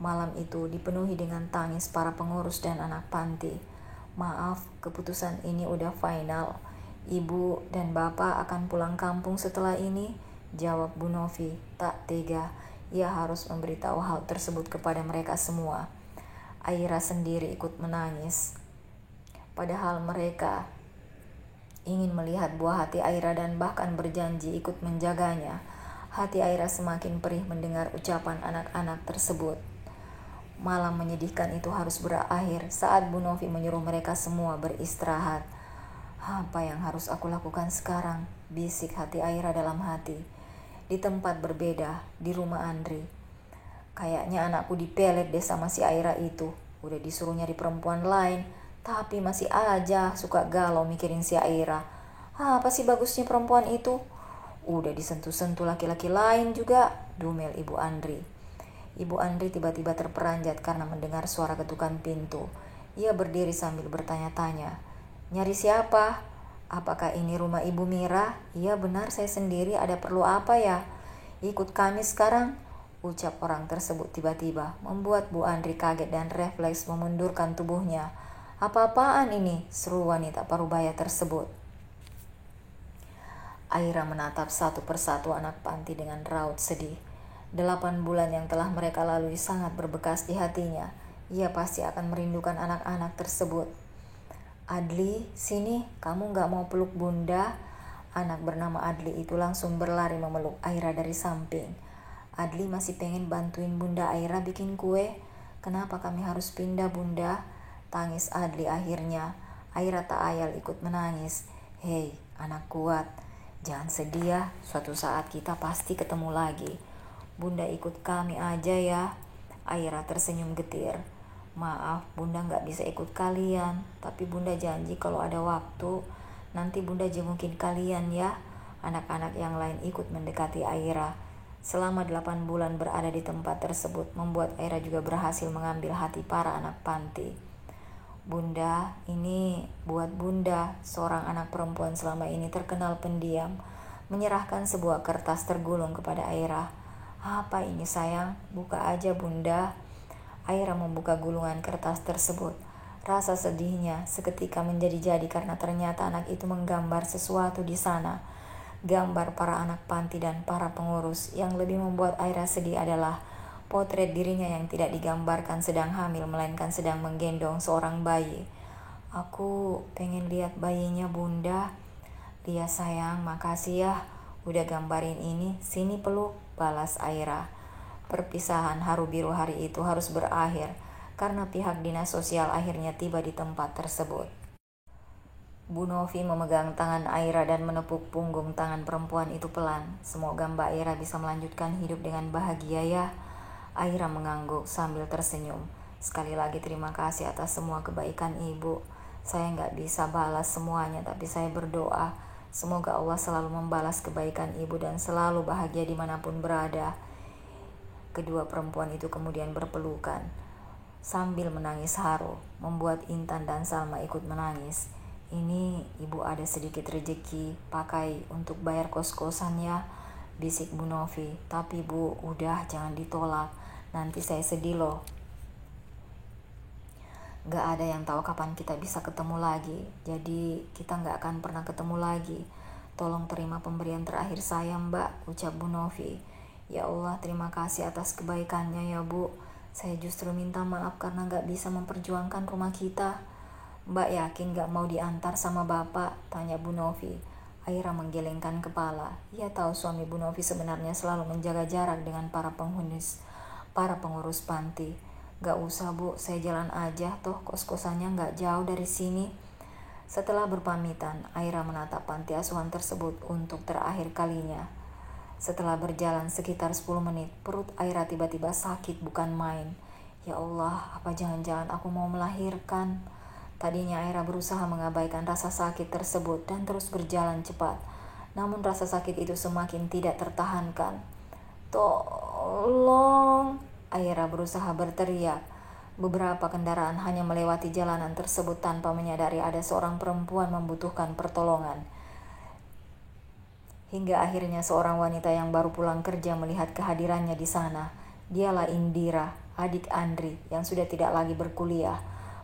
Malam itu dipenuhi dengan tangis para pengurus dan anak panti. Maaf, keputusan ini udah final. Ibu dan Bapak akan pulang kampung setelah ini, jawab Bu Novi. Tak tega, ia harus memberitahu hal tersebut kepada mereka semua. Aira sendiri ikut menangis. Padahal mereka ingin melihat buah hati Aira dan bahkan berjanji ikut menjaganya. Hati Aira semakin perih mendengar ucapan anak-anak tersebut. Malam menyedihkan itu harus berakhir saat Bu Novi menyuruh mereka semua beristirahat. Apa yang harus aku lakukan sekarang? Bisik hati Aira dalam hati. Di tempat berbeda, di rumah Andri. Kayaknya anakku dipelet deh sama si Aira itu. Udah disuruh nyari perempuan lain, tapi masih aja suka galau mikirin si Aira. Apa sih bagusnya perempuan itu? Udah disentuh-sentuh laki-laki lain juga, dumel Ibu Andri. Ibu Andri tiba-tiba terperanjat karena mendengar suara ketukan pintu. Ia berdiri sambil bertanya-tanya. Nyari siapa? Apakah ini rumah Ibu Mira? Iya benar, saya sendiri. Ada perlu apa ya? Ikut kami sekarang, ucap orang tersebut tiba-tiba, membuat Bu Andri kaget dan refleks memundurkan tubuhnya. Apa-apaan ini? Seru wanita parubaya tersebut. Aira menatap satu persatu anak panti dengan raut sedih. 8 bulan yang telah mereka lalui sangat berbekas di hatinya. Ia pasti akan merindukan anak-anak tersebut. Adli, sini, kamu gak mau peluk Bunda? Anak bernama Adli itu langsung berlari memeluk Aira dari samping. Adli masih pengen bantuin Bunda Aira bikin kue. Kenapa kami harus pindah, Bunda? Tangis Adli akhirnya. Aira tak ayal ikut menangis. Hei, anak kuat. Jangan sedih ya, suatu saat kita pasti ketemu lagi. Bunda ikut kami aja ya. Aira tersenyum getir. Maaf, Bunda gak bisa ikut kalian. Tapi Bunda janji kalau ada waktu, nanti Bunda jengukin kalian ya. Anak-anak yang lain ikut mendekati Aira. Selama 8 bulan berada di tempat tersebut, membuat Aira juga berhasil mengambil hati para anak panti. Bunda, ini buat Bunda. Seorang anak perempuan selama ini terkenal pendiam, menyerahkan sebuah kertas tergulung kepada Aira. Apa ini sayang? Buka aja Bunda. Aira membuka gulungan kertas tersebut. Rasa sedihnya seketika menjadi-jadi karena ternyata anak itu menggambar sesuatu di sana. Gambar para anak panti dan para pengurus. Yang lebih membuat Aira sedih adalah potret dirinya yang tidak digambarkan sedang hamil, melainkan sedang menggendong seorang bayi. Aku pengen lihat bayinya Bunda. Dia sayang, makasih ya udah gambarin ini. Sini peluk, balas Aira. Perpisahan haru biru hari itu harus berakhir karena pihak dinas sosial akhirnya tiba di tempat tersebut. Bu Novi memegang tangan Aira dan menepuk punggung tangan perempuan itu pelan. Semoga Mbak Aira bisa melanjutkan hidup dengan bahagia ya. Aira mengangguk sambil tersenyum. Sekali lagi terima kasih atas semua kebaikan Ibu. Saya nggak bisa balas semuanya, tapi saya berdoa semoga Allah selalu membalas kebaikan Ibu dan selalu bahagia dimanapun berada. Kedua perempuan itu kemudian berpelukan sambil menangis haru, membuat Intan dan Salma ikut menangis. Ini Ibu ada sedikit rejeki, pakai untuk bayar kos-kosan ya, bisik Bu Novi. Tapi Bu, udah jangan ditolak, nanti saya sedih loh. Gak ada yang tahu kapan kita bisa ketemu lagi, jadi kita gak akan pernah ketemu lagi. Tolong terima pemberian terakhir saya Mbak, ucap Bu Novi. Ya Allah, terima kasih atas kebaikannya ya Bu. Saya justru minta maaf karena gak bisa memperjuangkan rumah kita. Mbak yakin gak mau diantar sama Bapak? Tanya Bu Novi. Aira menggelengkan kepala. Ia tahu suami Bu Novi sebenarnya selalu menjaga jarak dengan para pengurus panti. Gak usah Bu, saya jalan aja, toh kos-kosannya gak jauh dari sini. Setelah berpamitan, Aira menatap panti asuhan tersebut untuk terakhir kalinya. Setelah berjalan sekitar 10 menit, perut Aira tiba-tiba sakit bukan main. Ya Allah, apa jangan-jangan aku mau melahirkan? Tadinya Aira berusaha mengabaikan rasa sakit tersebut dan terus berjalan cepat. Namun rasa sakit itu semakin tidak tertahankan. Tolong! Aira berusaha berteriak. Beberapa kendaraan hanya melewati jalanan tersebut tanpa menyadari ada seorang perempuan membutuhkan pertolongan. Hingga akhirnya seorang wanita yang baru pulang kerja melihat kehadirannya di sana. Dialah Indira, adik Andri yang sudah tidak lagi berkuliah.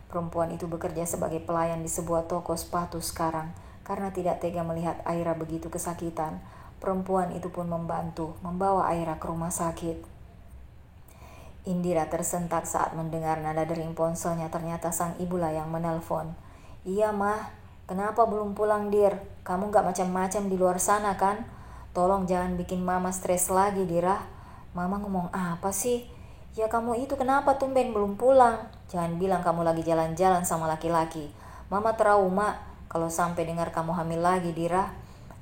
Perempuan itu bekerja sebagai pelayan di sebuah toko sepatu sekarang. Karena tidak tega melihat Aira begitu kesakitan, perempuan itu pun membawa Aira ke rumah sakit. Indira tersentak saat mendengar nada dering ponselnya. Ternyata sang ibulah yang menelpon. Iya mah. Kenapa belum pulang Dir? Kamu gak macam-macam di luar sana kan? Tolong jangan bikin mama stres lagi Dira. Mama ngomong apa sih? Ya kamu itu kenapa tumben belum pulang? Jangan bilang kamu lagi jalan-jalan sama laki-laki. Mama trauma kalau sampai dengar kamu hamil lagi Dira.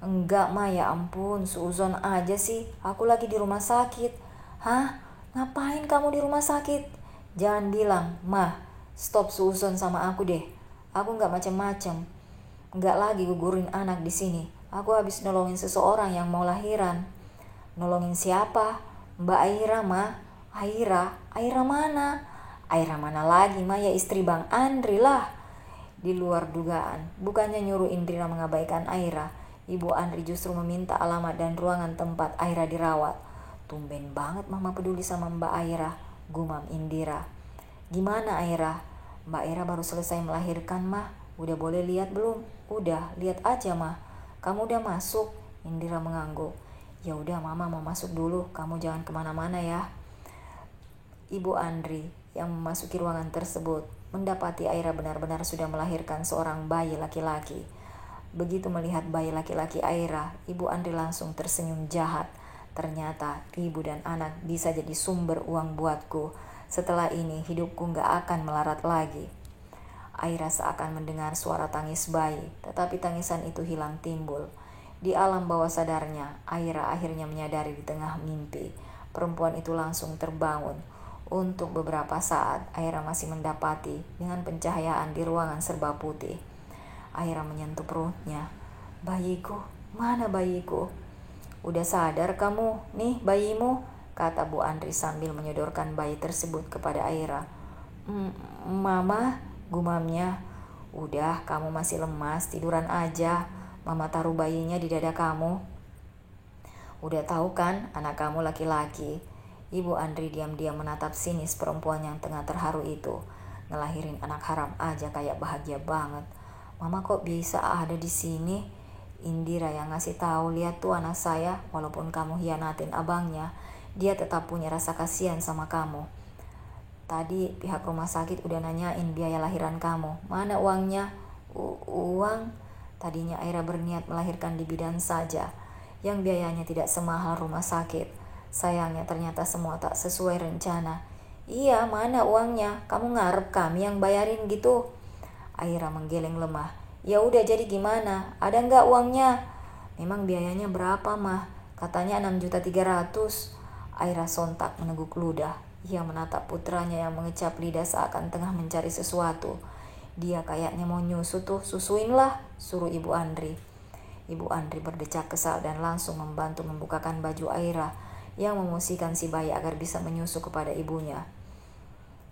Enggak Ma, ya ampun, suuzon aja sih. Aku lagi di rumah sakit. Hah? Ngapain kamu di rumah sakit? Jangan bilang, Ma, stop suuzon sama aku deh. Aku gak macam-macam. Enggak lagi gugurin anak di sini. Aku habis nolongin seseorang yang mau lahiran. Nolongin siapa? Mbak Aira, Ma. Aira? Aira mana? Aira mana lagi, Ma? Ya istri Bang Andri lah. Di luar dugaan, bukannya nyuruh Indira mengabaikan Aira, Ibu Andri justru meminta alamat dan ruangan tempat Aira dirawat. Tumben banget Mama peduli sama Mbak Aira, gumam Indira. Gimana Aira? Mbak Aira baru selesai melahirkan, Mah. Udah boleh lihat belum? Udah, lihat aja Mah. Kamu udah masuk? Indira mengangguk. Ya udah Mama mau masuk dulu, kamu jangan kemana-mana ya. Ibu Andri yang memasuki ruangan tersebut mendapati Aira benar-benar sudah melahirkan seorang bayi laki-laki. Begitu melihat bayi laki-laki Aira, Ibu Andri langsung tersenyum jahat. Ternyata ibu dan anak bisa jadi sumber uang buatku. Setelah ini hidupku gak akan melarat lagi. Aira seakan mendengar suara tangis bayi, tetapi tangisan itu hilang timbul. Di alam bawah sadarnya, Aira akhirnya menyadari di tengah mimpi, perempuan itu langsung terbangun. Untuk beberapa saat, Aira masih mendapati dengan pencahayaan di ruangan serba putih. Aira menyentuh perutnya. "Bayiku, mana bayiku?" "Udah sadar kamu, nih bayimu," kata Bu Andri sambil menyodorkan bayi tersebut kepada Aira. Mama," gumamnya. "Udah, kamu masih lemas, tiduran aja. Mama taruh bayinya di dada kamu. Udah tahu kan, anak kamu laki-laki." Ibu Andri diam-diam menatap sinis perempuan yang tengah terharu itu. Ngelahirin anak haram aja kayak bahagia banget. "Mama kok bisa ada di sini?" "Indira yang ngasih tahu, lihat tuh anak saya, walaupun kamu hianatin abangnya, dia tetap punya rasa kasihan sama kamu. Tadi pihak rumah sakit udah nanyain biaya lahiran kamu. Mana uangnya?" Uang?" Tadinya Aira berniat melahirkan di bidan saja, yang biayanya tidak semahal rumah sakit. Sayangnya ternyata semua tak sesuai rencana. "Iya, mana uangnya? Kamu ngarep kami yang bayarin gitu?" Aira menggeleng lemah. "Ya udah, jadi gimana? Ada nggak uangnya?" "Memang biayanya berapa, Mah?" "Katanya 6.300.000. Aira sontak meneguk ludah. Ia menatap putranya yang mengecap lidah seakan tengah mencari sesuatu. "Dia kayaknya mau nyusu tuh, susuin lah," suruh Ibu Andri. Ibu Andri berdecak kesal dan langsung membantu membukakan baju Aira yang memosihkan si bayi agar bisa menyusu kepada ibunya.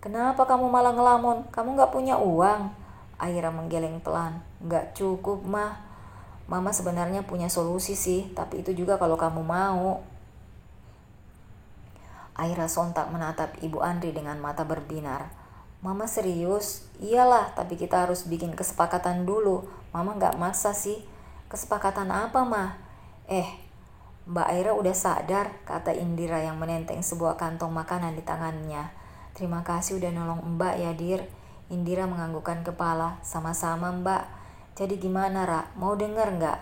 "Kenapa kamu malah ngelamun? Kamu nggak punya uang?" Aira menggeleng pelan. "Nggak cukup, Mah. Mama sebenarnya punya solusi sih, tapi itu juga kalau kamu mau." Aira sontak menatap Ibu Andri dengan mata berbinar. "Mama serius?" "Iyalah, tapi kita harus bikin kesepakatan dulu. Mama nggak maksa sih." "Kesepakatan apa, Mah?" Mbak Aira udah sadar," kata Indira yang menenteng sebuah kantong makanan di tangannya. "Terima kasih udah nolong Mbak ya, Dir." Indira menganggukkan kepala. "Sama-sama, Mbak. Jadi gimana, Ra? Mau denger nggak?"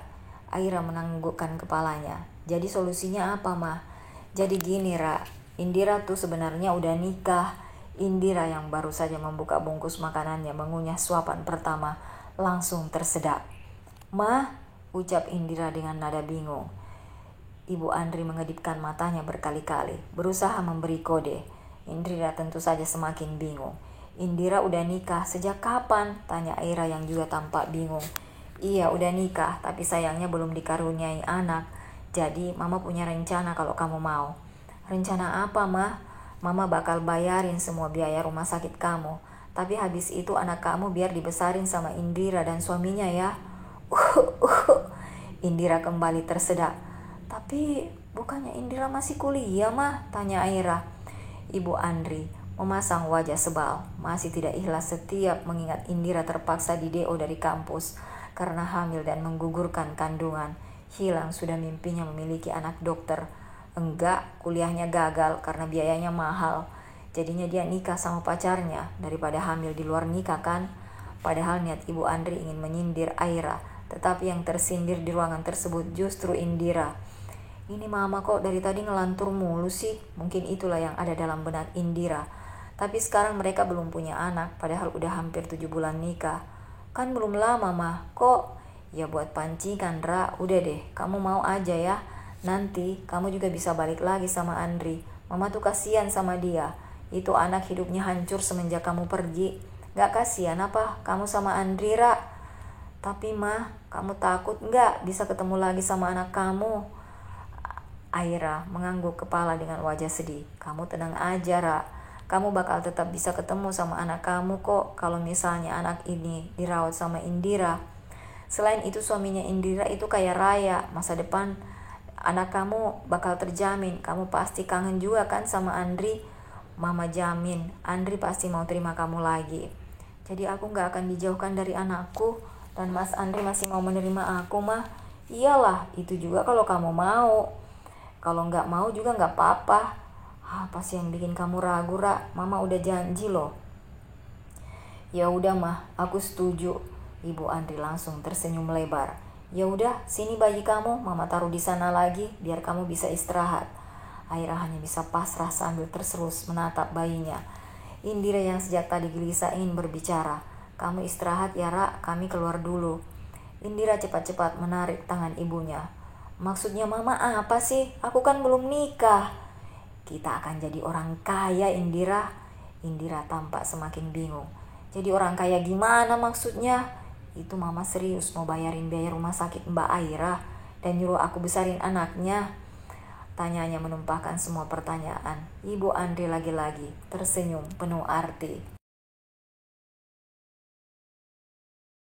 Aira menanggukkan kepalanya. "Jadi solusinya apa, Mah?" "Jadi gini, Ra. Indira tuh sebenarnya udah nikah." Indira yang baru saja membuka bungkus makanannya mengunyah suapan pertama langsung tersedak. "Mah," ucap Indira dengan nada bingung. Ibu Andri mengedipkan matanya berkali-kali, berusaha memberi kode. Indira tentu saja semakin bingung. "Indira udah nikah, sejak kapan?" tanya Aira yang juga tampak bingung. "Iya, udah nikah, tapi sayangnya belum dikaruniai anak. Jadi Mama punya rencana kalau kamu mau." "Rencana apa, Mah?" "Mama bakal bayarin semua biaya rumah sakit kamu. Tapi habis itu anak kamu biar dibesarin sama Indira dan suaminya ya." Indira kembali tersedak. "Tapi bukannya Indira masih kuliah, Mah?" tanya Aira. Ibu Andri memasang wajah sebal, masih tidak ikhlas setiap mengingat Indira terpaksa di-DO dari kampus karena hamil dan menggugurkan kandungan. Hilang sudah mimpinya memiliki anak dokter. Enggak, kuliahnya gagal karena biayanya mahal. Jadinya dia nikah sama pacarnya daripada hamil di luar nikah kan. Padahal niat Ibu Andri ingin menyindir Aira, tetapi yang tersindir di ruangan tersebut justru Indira. "Ini Mama kok dari tadi ngelantur mulu sih?" Mungkin itulah yang ada dalam benak Indira. Tapi sekarang mereka belum punya anak, padahal udah hampir 7 bulan nikah. "Kan belum lama, Mah. Kok?" "Ya buat pancingan, Ra. Udah deh, kamu mau aja ya. Nanti kamu juga bisa balik lagi sama Andri. Mama tuh kasihan sama dia. Itu anak hidupnya hancur semenjak kamu pergi. Gak kasihan apa kamu sama Andri, Ra?" "Tapi Mah, kamu takut gak bisa ketemu lagi sama anak kamu?" Aira mengangguk kepala dengan wajah sedih. "Kamu tenang aja, Ra. Kamu bakal tetap bisa ketemu sama anak kamu kok kalau misalnya anak ini dirawat sama Indira. Selain itu suaminya Indira itu kaya raya. Masa depan anak kamu bakal terjamin. Kamu pasti kangen juga kan sama Andri. Mama jamin Andri pasti mau terima kamu lagi. Jadi aku gak akan dijauhkan dari anakku. Dan Mas Andri masih mau menerima aku, Mah." "Iyalah, itu juga kalau kamu mau. Kalau gak mau juga gak apa-apa." "Apa sih yang bikin kamu ragu, Ra? Mama udah janji loh." "Ya udah, Mah, aku setuju." Ibu Andri langsung tersenyum lebar. "Ya udah, sini bayi kamu, Mama taruh di sana lagi biar kamu bisa istirahat." Aira hanya bisa pasrah sambil terserus menatap bayinya. Indira yang sejak tadi gelisah ingin berbicara, Kamu istirahat ya, Ra, kami keluar dulu. Indira cepat-cepat menarik tangan ibunya. Maksudnya mama apa sih? Aku kan belum nikah. Kita akan jadi orang kaya, Indira. Indira tampak semakin bingung. Jadi orang kaya gimana maksudnya? Itu mama serius mau bayarin biaya rumah sakit Mbak Aira dan nyuruh aku besarin anaknya. Tanyanya menumpahkan semua pertanyaan. Ibu Andri lagi-lagi tersenyum penuh arti.